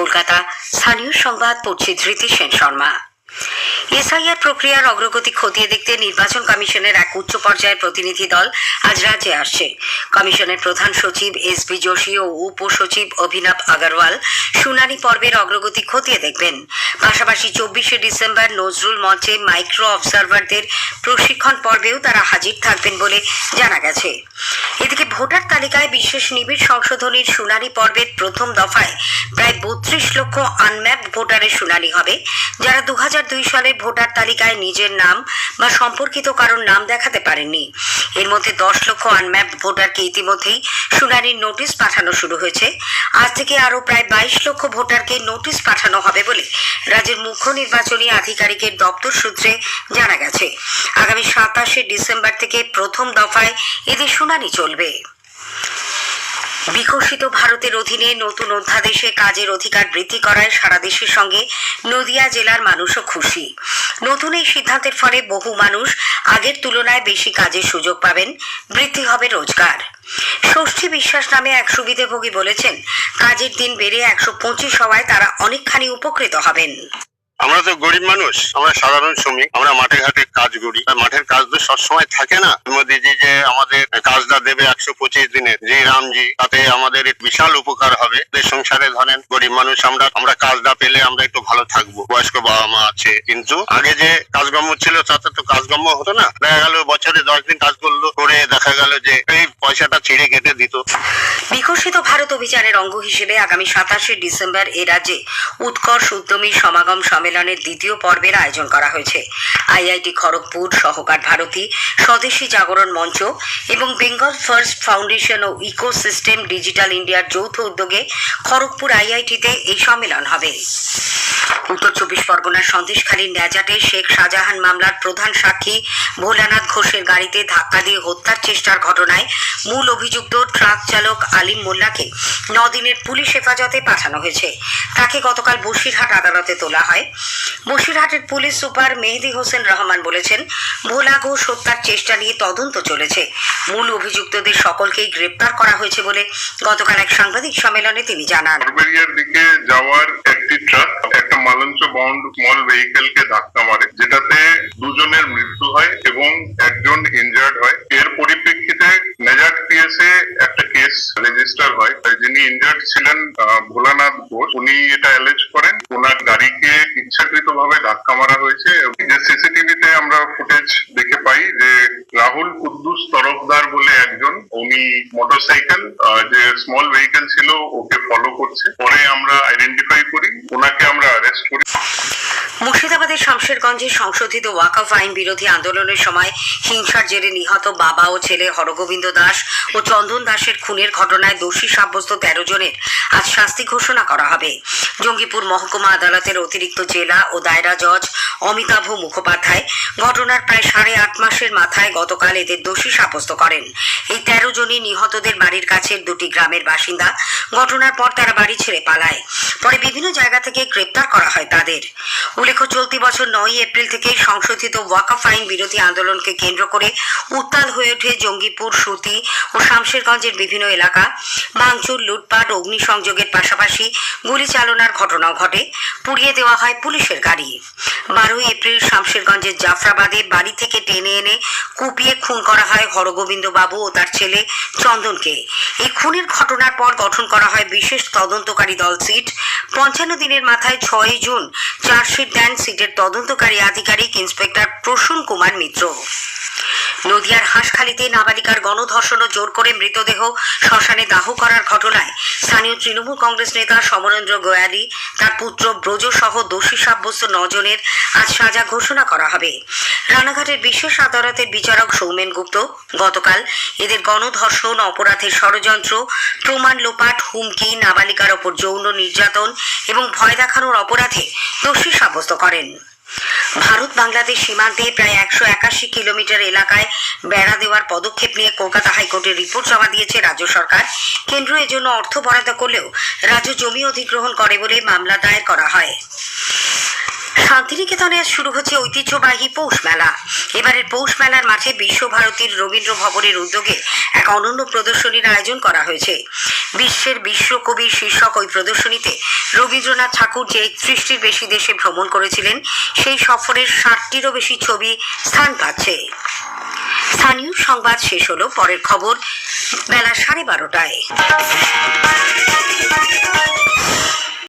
কলকাতা। স্থানীয় সংবাদ পড়ছে ধৃতি সেন শর্মা। এসআইআর প্রক্রিয়ার অগ্রগতি খতিয়ে দেখতে নির্বাচন কমিশনের এক উচ্চ পর্যায়ের প্রতিনিধি দল আজ রাজ্যে আসছে। কমিশনের প্রধান সচিব এস.বি. যোশী ও উপসচিব অভিনব আগরওয়াল শুনানি পর্বের অগ্রগতি খতিয়ে দেখবেন। পাশাপাশি 24শে ডিসেম্বর নজরুল মঞ্চে মাইক্রো অবজারভারদের প্রশিক্ষণ পর্বেও তারা হাজির থাকবেন বলে জানা গেছে। এদিকে ভোটার তালিকায় বিশেষ নিবিড় সংশোধনীর শুনানি পর্বের প্রথম দফায় প্রায় 32 লক্ষ আনম্যাপড ভোটারের শুনানি হবে, যারা 2002 সালে ভোটার তালিকায় নিজের নাম বা সম্পর্কিত কারোর নাম দেখাতে পারেননি। এর মধ্যে 10 লক্ষ আনম্যাপড ভোটারকে ইতিমধ্যেই শুনানির নোটিশ পাঠানো শুরু হয়েছে। আজ থেকে আরও প্রায় 22 লক্ষ ভোটারকে নোটিশ পাঠানো হবে বলে রাজ্যের মুখ্য নির্বাচনী আধিকারিকের দপ্তর সূত্রে জানা গেছে। আগামী 27শে ডিসেম্বর থেকে প্রথম দফায় এদের শুনানি চলবে। বিকশিত ভারতের অধীনে নতুন অধ্যাদেশে কাজের অধিকার বৃদ্ধি করায় সারা দেশের সঙ্গে নদিয়া জেলার মানুষও খুশি। নতুন এই সিদ্ধান্তের ফলে বহু মানুষ আগের তুলনায় বেশি কাজের সুযোগ পাবেন, বৃদ্ধি হবে রোজগার। ষষ্ঠী বিশ্বাস নামে এক সুবিধাভোগী বলেছেন, কাজের দিন বেড়ে 125 হওয়ায় তারা অনেকখানি উপকৃত হবেন। আমরা তো গরিব মানুষ, আমরা সাধারণ শ্রমিক, আমরা মাঠে ঘাটে কাজ করি। মাঠের কাজ তো সবসময় থাকে না। মোদীজি যে আমাদের কাজটা দেবে 125 দিনের, যে রামজি, তাতে আমাদের বিশাল উপকার হবে। সংসারে ধরেন গরিব মানুষ আমরা কাজটা পেলে আমরা একটু ভালো থাকবো। বয়স্ক বাবা মা আছে, কিন্তু আগে যে কাজকর্ম ছিল তাতে তো কাজকর্ম হতো না। দেখা গেল বছরে 10 দিন কাজ করলো, করে দেখা গেল যে এই পয়সাটা ছিঁড়ে কেটে দিত। বিকশিত ভারত অভিযানের অঙ্গ হিসেবে আগামী 27শে ডিসেম্বর এ রাজ্যে উৎকর্ষ উদ্যমী সমাগম সম্মেলনের দ্বিতীয় পর্বের আয়োজন করা হয়েছে। আইআইটি খড়গপুর, সহকার ভারতী, স্বদেশী জাগরণ মঞ্চ এবং বেঙ্গল ফার্স্ট ফাউন্ডেশন ও ইকোসিস্টেম ডিজিটাল ইন্ডিয়ার যৌথ উদ্যোগে খড়গপুর আইআইটিতে এই সম্মেলন হবে। উত্তর 24 পরগনার সন্দেশখালীর ন্যাজাটে শেখ শাহজাহান মামলার প্রধান সাক্ষী ভোলানাথ ঘোষের গাড়িতে ধাক্কা দিয়ে হত্যার চেষ্টার ঘটনায় মূল অভিযুক্ত ট্রাক চালক আলিম মোল্লাকে 9 দিনের পুলিশ হেফাজতে পাঠানো হয়েছে। তাকে গতকাল বসিরহাট আদালতে তোলা হয়। বসিরহাটের পুলিশ সুপার মেহেদি হোসেন রহমান বলেছেন, ভোলা ঘোষ হত্যার চেষ্টা নিয়ে তদন্ত চলেছে। মূল অভিযুক্তদের সকলকেই গ্রেপ্তার করা হয়েছে বলে গতকাল এক সাংবাদিক সম্মেলনে তিনি জানান। দিকে যাওয়ার একটি ট্রাক একটা মালঞ্চ বাউন্ড স্মল ভেহিকেলকে ধাক্কা মারে, যেটাতে দুজনের মৃত্যু হয় এবং একজন ইনজার্ড হয়। এর পরিপ্রেক্ষিতে নেজাট পিএসএ একটা কেস রেজিস্টার হয়। যিনি ইনজার্ড ছিলেন ভোলানাথ ঘোষ, উনি এটা অ্যালেজ করেন ওনার গাড়িকে ইচ্ছাকৃতভাবে ধাক্কা মারা হয়েছে। যে সিসিটিভিতে আমরা ফুটেজ দেখে পাই যে রাহুল কুদ্দুস তরফদার বলে একজন, উনি মোটরসাইকেল যে স্মল ভেহিকেল ছিল ওকে ফলো করছে। পরে আমরা আইডেন্টিফাই করি, ওনাকে আমরা অ্যারেস্ট করি। মুর্শিদাবাদের শামশেরগঞ্জে সংশোধিত ওয়াকফ আইন বিরোধী আন্দোলনের সময় হিংসার জেরে নিহত বাবা ও ছেলে হরগোবিন্দ দাস ও চন্দন দাসের খুনের ঘটনায় দোষী সাব্যস্ত 13 জনের আজ শাস্তি ঘোষণা করা হবে। জঙ্গিপুর মহকুমা আদালতের অতিরিক্ত জেলা ও দায়রা জজ অমিতাভ মুখোপাধ্যায় ঘটনার প্রায় 8.5 মাসের মাথায় গতকাল এদের দোষী সাব্যস্ত করেন। এই 13 জনই নিহতদের বাড়ির কাছের 2টি গ্রামের বাসিন্দা। ঘটনার পর তারা বাড়ি ছেড়ে পালায়। পরে বিভিন্ন জায়গা থেকে গ্রেপ্তার করা হয় তাদের। উল্লেখ্য, চলতি বছর 9 এপ্রিল থেকে সংশোধিত ওয়াকফ আইন বিরোধী আন্দোলনকে কেন্দ্র করে উত্তাল হয়ে ওঠে জঙ্গিপুর, সুতি ও শামশেরগঞ্জের বিভিন্ন এলাকা। ভাঙচুর, লুটপাট, অগ্নিসংযোগের পাশাপাশি গুলি চালনার ঘটনাও ঘটে। পুড়িয়ে দেওয়া হয় পুলিশের গাড়ি। 12 এপ্রিল শামশেরগঞ্জের জাফরাবাদে বাড়ি থেকে টেনে এনে কুপিয়ে খুন করা হয় হরগোবিন্দ বাবু ও তার ছেলে চন্দনকে। এই খুনের ঘটনার পর গঠন করা হয় বিশেষ তদন্তকারী দল সিট। 55 দিনের মাথায় 6 জুন চার্জশিট দেন সিটের তদন্তকারী আধিকারিক ইন্সপেক্টর প্রসূন কুমার মিত্র। নদিয়ার হাঁসখালিতে নাবালিকার গণধর্ষণ ও জোর করে মৃতদেহ শ্মশানে দাহ করার ঘটনায় স্থানীয় তৃণমূল কংগ্রেস নেতা সমরেন্দ্র গোয়ালি, তার পুত্র ব্রজ সহ দোষী সাব্যস্ত 9 জনের আজ সাজা ঘোষণা করা হবে। রানাঘাটের বিশেষ আদালতের বিচারক সৌমেন গুপ্ত গতকাল এদের গণধর্ষণ, অপরাধের ষড়যন্ত্র, প্রমাণ লোপাট, হুমকি, নাবালিকার ওপর যৌন নির্যাতন এবং ভয় দেখানোর অপরাধে দোষী সাব্যস্ত করেন। ভারত বাংলাদেশ সীমান্তে প্রায় 181 কিলোমিটার এলাকায় বেড়া দেওয়ার পদক্ষেপ নিয়ে কলকাতা হাইকোর্টে রিপোর্ট জমা দিয়েছে রাজ্য সরকার। কেন্দ্র এজন্য অর্থ বরাদ্দ করলেও রাজ্য জমি অধিগ্রহণ করে বলে মামলা দায়ের করা হয়। শান্তিনিকেতনে আজ শুরু হচ্ছে ঐতিহ্যবাহী পৌষ মেলা। এবারের পৌষ মেলার মাঠে বিশ্বভারতীর রবীন্দ্র ভবনের উদ্যোগে এক অনন্য প্রদর্শনীর আয়োজন করা হয়েছে। বিশ্বের বিশ্বকবির শীর্ষক ওই প্রদর্শনীতে রবীন্দ্রনাথ ঠাকুর যে 31টির বেশি দেশে ভ্রমণ করেছিলেন সেই সফরের 60টিরও বেশি ছবি স্থান পাচ্ছে। স্থানীয় সংবাদ শেষ হলো, পরের খবর বেলা 12:30টায়।